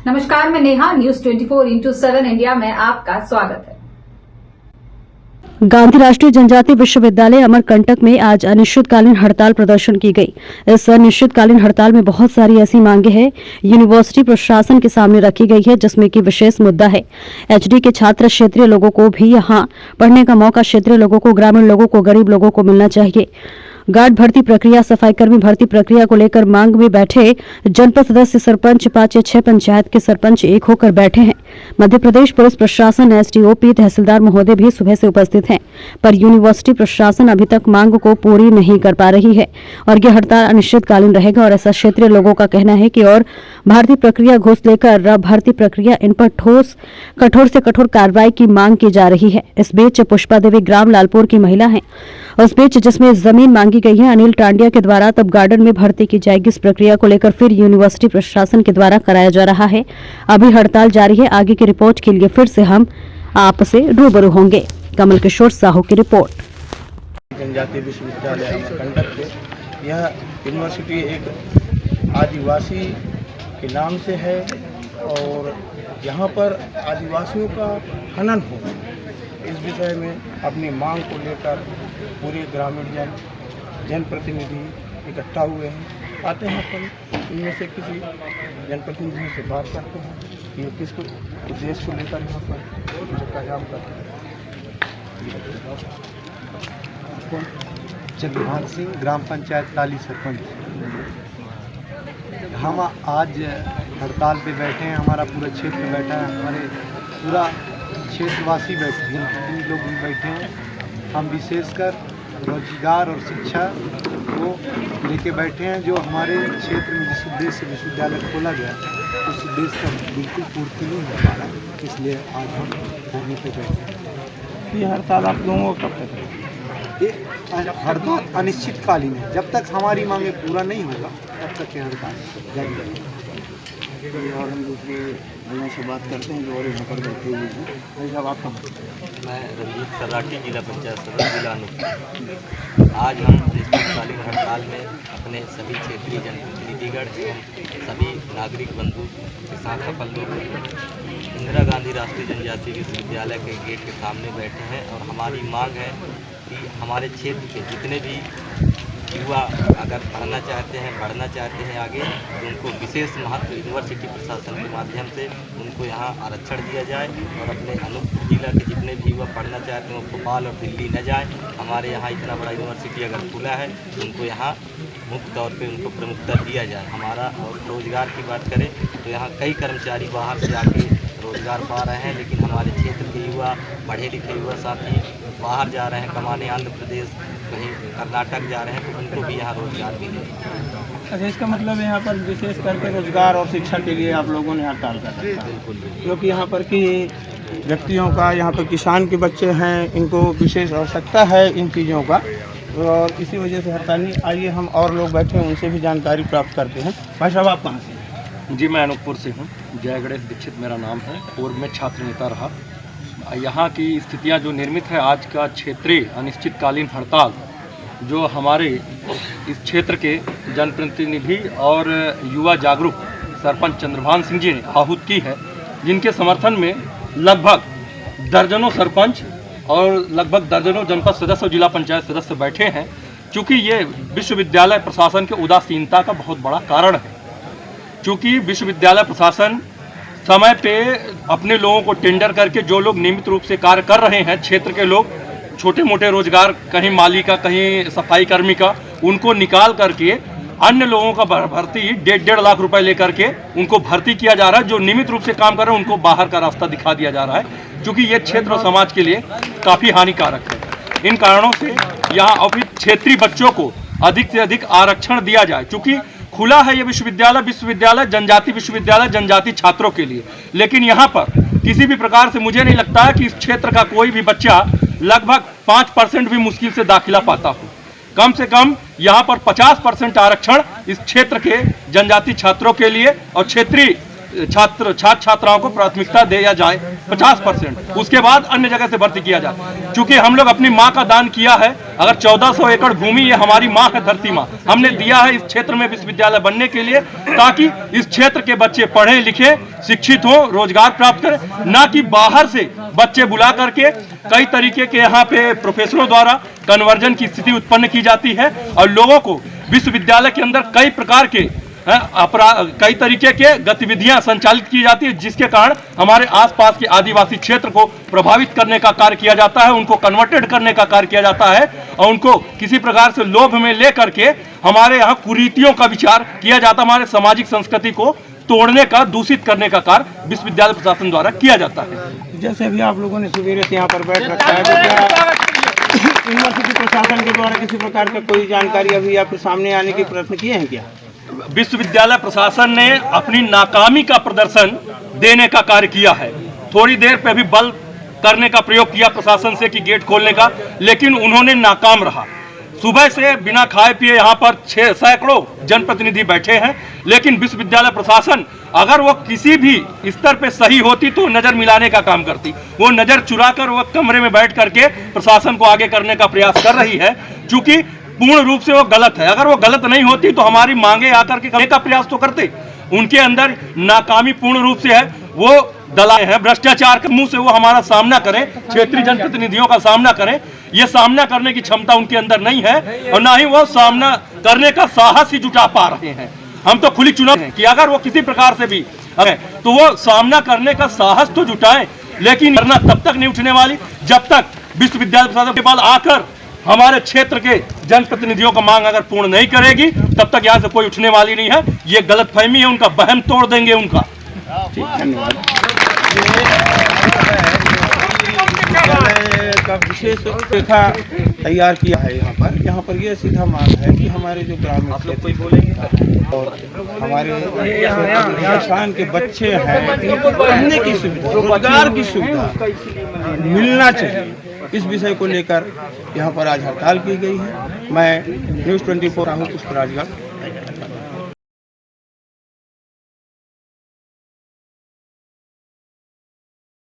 नमस्कार, मैं Neha, news 24/7 India में आपका स्वागत है। गांधी राष्ट्रीय जनजातीय विश्वविद्यालय अमरकंटक में आज अनिश्चितकालीन हड़ताल प्रदर्शन की गई। इस अनिश्चितकालीन हड़ताल में बहुत सारी ऐसी मांगे हैं यूनिवर्सिटी प्रशासन के सामने रखी गई है, जिसमें कि विशेष मुद्दा है एचडी के छात्र क्षेत्रीय लोगों को भी यहां पढ़ने का मौका क्षेत्रीय लोगों को, ग्रामीण लोगों को, गरीब लोगों को मिलना चाहिए। गार्ड भर्ती प्रक्रिया, सफाईकर्मी भर्ती प्रक्रिया को लेकर मांग में बैठे जनपद सदस्य, सरपंच, 5 या 6 पंचायत के सरपंच एक होकर बैठे हैं। मध्य प्रदेश पुलिस प्रशासन, एसडीओपी, तहसीलदार महोदय भी सुबह से उपस्थित हैं, पर यूनिवर्सिटी प्रशासन अभी तक मांग को पूरी नहीं कर पा रही है और यह हड़ताल अनिश्चितकालीन रहेगा। और ऐसा क्षेत्रीय लोगों का कहना है कि और भर्ती प्रक्रिया घूस लेकर भर्ती प्रक्रिया, इन पर कठोर से कठोर कार्रवाई की मांग की जा रही है। इस बीच पुष्पा देवी ग्राम लालपुर की महिला है, उस बीच जिसमें जमीन मांगी गई है अनिल टांडिया के द्वारा, तब गार्डन में भर्ती की जाएगी। इस प्रक्रिया को लेकर फिर यूनिवर्सिटी प्रशासन के द्वारा कराया जा रहा है। अभी हड़ताल जारी है। आगे की रिपोर्ट के लिए फिर से हम आपसे रूबरू होंगे। कमल किशोर साहू की रिपोर्ट। जनजातीय विश्वविद्यालय अमरकंटक के यह यूनिवर्सिटी एक आदिवासी के नाम से है और यहाँ पर आदिवासियों का हनन हो, इस विषय में अपनी मांग को लेकर पूरे ग्रामीण जनप्रतिनिधि इकट्ठा हुए हैं। आते हैं अपन इनमें से किसी जनप्रतिनिधि से बात करते हैं कि ये किस उद्देश्य को लेकर यहाँ पर कयाम करते हैं। चंद्रभान सिंह, ग्राम पंचायत लाली सरपंच। हम आज हड़ताल पे बैठे हैं, हमारा पूरा क्षेत्र बैठा है, हमारे पूरा क्षेत्रवासी बैठे हैं, लोग भी बैठे हैं। हम विशेषकर रोजगार और शिक्षा को लेके बैठे हैं। जो हमारे क्षेत्र में जिस उद्देश्य से विश्वविद्यालय खोला गया उस उद्देश्य का बिल्कुल पूर्ति नहीं हो पा रहा, इसलिए आज हम धरने पे बैठे हैं। ये हड़ताल आप लोगों को कब तक है? ये हड़ताल अनिश्चितकालीन है। जब तक हमारी मांगे पूरा नहीं होगा तब तक ये हड़ताल जारी रहेगा। और हम दूसरे लोगों से बात करते हैं जो और यहाँ पर बैठे हुए हैं। भाई साहब, आपका? मैं रंजीत सराठी, जिला पंचायत सदस्य, जिला अनूपपुर। आज हम अनिश्चितकालीन हड़ताल में अपने सभी क्षेत्रीय जनप्रतिनिधिगण एवं सभी नागरिक बंधु के साथ सफल लोग इंदिरा गांधी राष्ट्रीय जनजातीय विश्वविद्यालय के गेट के सामने बैठे हैं और हमारी मांग है कि हमारे क्षेत्र के जितने भी युवा अगर पढ़ना चाहते हैं, बढ़ना चाहते हैं आगे, तो उनको विशेष महत्व यूनिवर्सिटी प्रशासन के माध्यम से उनको यहाँ आरक्षण दिया जाए और अपने अनूपपुर जिला के जितने भी युवा पढ़ना चाहते हैं वो भोपाल और दिल्ली न जाए। हमारे यहाँ इतना बड़ा यूनिवर्सिटी अगर खुला है तो उनको यहाँ मुख्य तौर पे उनको प्रमुखता दिया जाए। हमारा और रोज़गार की बात करें तो यहाँ कई कर्मचारी बाहर से आके रोज़गार पा रहे हैं, लेकिन हमारे क्षेत्र के युवा, पढ़े लिखे युवा साथी बाहर जा रहे हैं कमाने, आंध्र प्रदेश, कहीं कर्नाटक जा रहे हैं, तो उनको भी यहाँ रोजगार मिले। अच्छा, इसका मतलब यहाँ पर विशेष करके रोजगार और शिक्षा के लिए आप लोगों ने हड़ताल कर रखा है। बिल्कुल, क्योंकि यहाँ पर की व्यक्तियों का, यहाँ पर किसान के बच्चे हैं, इनको विशेष आवश्यकता है इन चीज़ों का और इसी वजह से हड़ताल नहीं। आइए हम और लोग बैठे हैं उनसे भी जानकारी प्राप्त करते हैं। भाई साहब, आप कहाँ से? जी, मैं अनूपपुर से हूँ। जय गणेश दीक्षित मेरा नाम है। पूर्व में छात्र नेता रहा। यहाँ की स्थितियाँ जो निर्मित है, आज का क्षेत्रीय अनिश्चितकालीन हड़ताल जो हमारे इस क्षेत्र के जनप्रतिनिधि और युवा जागरूक सरपंच चंद्रभान सिंह जी ने आहूत की है, जिनके समर्थन में लगभग दर्जनों सरपंच और लगभग दर्जनों जनपद सदस्य और जिला पंचायत सदस्य बैठे हैं। चूँकि ये विश्वविद्यालय प्रशासन के उदासीनता का बहुत बड़ा कारण है। चूँकि विश्वविद्यालय प्रशासन समय पे अपने लोगों को टेंडर करके, जो लोग नियमित रूप से कार्य कर रहे हैं, क्षेत्र के लोग छोटे मोटे रोजगार, कहीं माली का, कहीं सफाई कर्मी का, उनको निकाल करके अन्य लोगों का भर्ती 1.5 लाख रुपए लेकर के उनको भर्ती किया जा रहा है। जो नियमित रूप से काम कर रहे हैं उनको बाहर का रास्ता दिखा दिया जा रहा है, क्योंकि ये क्षेत्र और समाज के लिए काफ़ी हानिकारक है। इन कारणों से यहाँ अभी क्षेत्रीय बच्चों को अधिक से अधिक आरक्षण दिया जाए। चूँकि खुला है ये विश्वविद्यालय जनजाति विश्वविद्यालय जनजाति छात्रों के लिए, लेकिन यहाँ पर किसी भी प्रकार से मुझे नहीं लगता है कि इस क्षेत्र का कोई भी बच्चा लगभग 5% भी मुश्किल से दाखिला पाता हो। कम से कम यहाँ पर 50% आरक्षण इस क्षेत्र के जनजाति छात्रों के लिए और क्षेत्रीय छात्राओं को प्राथमिकता दिया जाए 50%, उसके बाद अन्य जगह से भर्ती किया जाए। क्योंकि हम लोग अपनी माँ का दान किया है, अगर 1400 एकड़ भूमि ये हमारी माँ है, धरती माँ, हमने दिया है इस क्षेत्र में विश्वविद्यालय बनने के लिए, ताकि इस क्षेत्र के बच्चे पढ़े लिखे शिक्षित हो, रोजगार प्राप्त करें, ना कि बाहर से बच्चे बुला करके कई तरीके के यहाँ पे प्रोफेसरों द्वारा कन्वर्जन की स्थिति उत्पन्न की जाती है और लोगों को विश्वविद्यालय के अंदर कई प्रकार के कई तरीके के गतिविधियां संचालित की जाती है, जिसके कारण हमारे आसपास के आदिवासी क्षेत्र को प्रभावित करने का कार्य किया जाता है, उनको कन्वर्टेड करने का कार्य किया जाता है और उनको किसी प्रकार से लोभ में लेकर के हमारे यहाँ कुरीतियों का विचार किया जाता है, हमारे सामाजिक संस्कृति को तोड़ने का, दूषित करने का कार्य विश्वविद्यालय प्रशासन द्वारा किया जाता है। जैसे अभी आप लोगों ने सवेरे से यहाँ पर बैठ रखा है, तो क्या यूनिवर्सिटी प्रशासन के द्वारा किसी प्रकार का कोई जानकारी अभी आपके सामने आने के प्रयत्न किए हैं क्या? विश्वविद्यालय प्रशासन ने अपनी नाकामी का प्रदर्शन देने का कार्य किया है। थोड़ी देर पे भी बल करने का प्रयोग किया प्रशासन से कि गेट खोलने का, लेकिन उन्होंने नाकाम रहा। सुबह से बिना खाए पिए यहाँ पर सैकड़ों जनप्रतिनिधि बैठे हैं, लेकिन विश्वविद्यालय प्रशासन अगर वो किसी भी स्तर पे सही होती तो नजर मिलाने का काम करती। वो नजर चुराकर वो कमरे में बैठ करके प्रशासन को आगे करने का प्रयास कर रही है, क्योंकि पूर्ण रूप से वो गलत है। अगर वो गलत नहीं होती तो हमारी मांगे आकर के करने का प्रयास तो करते। उनके अंदर नाकामी पूर्ण रूप से है, वो दलाल है, भ्रष्टाचार के मुंह से वो हमारा सामना करें, क्षेत्रीय जनप्रतिनिधियों का सामना करें, ये सामना करने की क्षमता उनके अंदर नहीं है और ना ही वो सामना करने का साहस ही जुटा पा रहे हैं। हम तो खुली चुनौती है कि अगर वो किसी प्रकार से भी तो वो सामना करने का साहस तो जुटाएं, लेकिन करना तब तक नहीं उठने वाली जब तक विश्वविद्यालय प्रशासन के बाद आकर हमारे क्षेत्र के जनप्रतिनिधियों का मांग अगर पूर्ण नहीं करेगी, तब तक यहाँ से कोई उठने वाली नहीं है। ये गलतफहमी है, उनका वहम तोड़ देंगे उनका। धन्यवाद। विद्यालय का विशेष रेखा तैयार किया है यहाँ पर ये सीधा मांग है कि हमारे जो ग्रामीण क्षेत्र और हमारे किसान के बच्चे हैं, इनको पढ़ने की सुविधा, रोजगार की सुविधा मिलना चाहिए, इस विषय को लेकर यहाँ पर आज हड़ताल की गई है। मैं न्यूज़ 24 राहुल पुष्पराजगढ़।